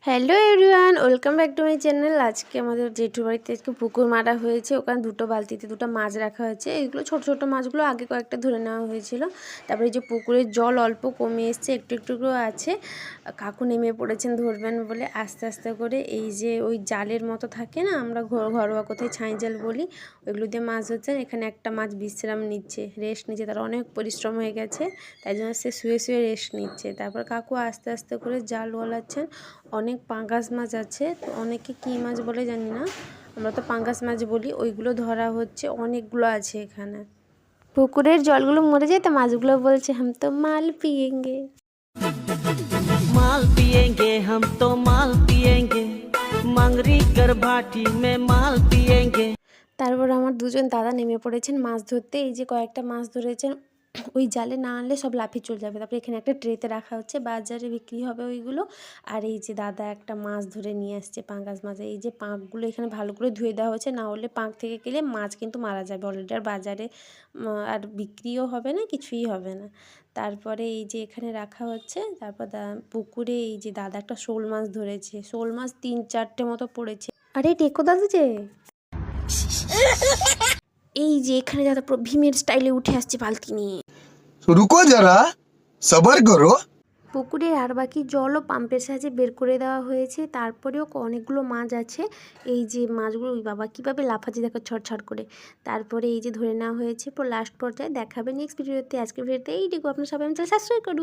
Hello everyone, welcome back to my channel. আজকে আমাদের জেঠুর বাড়িতে আজকে পুকুর মারা হয়েছে। ওখানে দুটো বালতিতে দুটো মাছ রাখা হয়েছে। এইগুলো ছোট ছোট মাছগুলো আগে কয়েকটা ধরে নেওয়া হয়েছিল। তারপরে এই যে পুকুরের জল অল্প কমে এসছে, একটু একটু করে আছে। কাকু নেমে পড়েছেন ধরবেন বলে আস্তে আস্তে করে। এই যে ওই জালের মতো থাকে না, আমরা ঘরোয়া কোথায় ছাই জাল বলি, ওইগুলো দিয়ে মাছ ধরছেন। এখানে একটা মাছ বিশ্রাম নিচ্ছে, রেস্ট নিচ্ছে, তার অনেক পরিশ্রম হয়ে গেছে, তাই জন্য সে শুয়ে শুয়ে রেস্ট নিচ্ছে। তারপর কাকু আস্তে আস্তে করে জাল ওলাচ্ছেন। অনেক পাঙ্গাস মাছ আছে, তো অনেকে কী মাছ বলে জানি না, আমরা তো পাঙ্গাস মাছ বলি। ওইগুলো ধরা হচ্ছে, অনেকগুলো আছে এখানে। পুকুরের জলগুলো মরে যায়, তো মাছগুলো বলছে হাম তো মাল পিয়েঙ্গে, माल पिएंगे हम तो माल पिएंगे, मंगरी कर भाटी में माल पिएंगे। তারপর আমার দুজন দাদা নেমে পড়েছেন মাছ ধরতে। এই যে কয়েকটা মাছ ধরেছেন, ওই জালে না আনলে সব লাফিয়ে চলে যাবে। তারপরে এখানে একটা ট্রেতে রাখা হচ্ছে, বাজারে বিক্রি হবে ওইগুলো। আর এই যে দাদা একটা মাছ ধরে নিয়ে আসছে, পাঙ্গাস মাছ। এই যে পাঁকগুলো এখানে ভালো করে ধুয়ে দেওয়া হচ্ছে, না হলে পাঁক থেকে গেলে মাছ কিন্তু মারা যাবে অলরেডি, আর বাজারে আর বিক্রিও হবে না, কিছুই হবে না। তারপরে এই যে এখানে রাখা হচ্ছে। তারপর পুকুরে এই যে দাদা একটা শোল মাছ ধরেছে, শোল মাছ 3-4টে মতো পড়েছে। আরে টেকো দাদু যে এই যে এখানে দাদা পুরো ভীমের স্টাইলে উঠে আসছে বালতি নিয়ে। रुको जरा सबर करो। পুকুরের আর বাকি জলও পাম্পের সাহায্যে বের করে দেওয়া হয়েছে। তারপরেও অনেকগুলো মাছ আছে। এই যে মাছগুলো, ওই বাবা কীভাবে লাফাচ্ছে দেখো ছটছট করে। তারপরে এই যে ধরে নেওয়া হয়েছে পুরো লাস্ট পর্যায়ে। দেখাবে নেক্সট ভিডিওতে। আজকের ভিডিওতে এইটুকু। আপনার সবাই আমি সাবস্ক্রাইব করুন।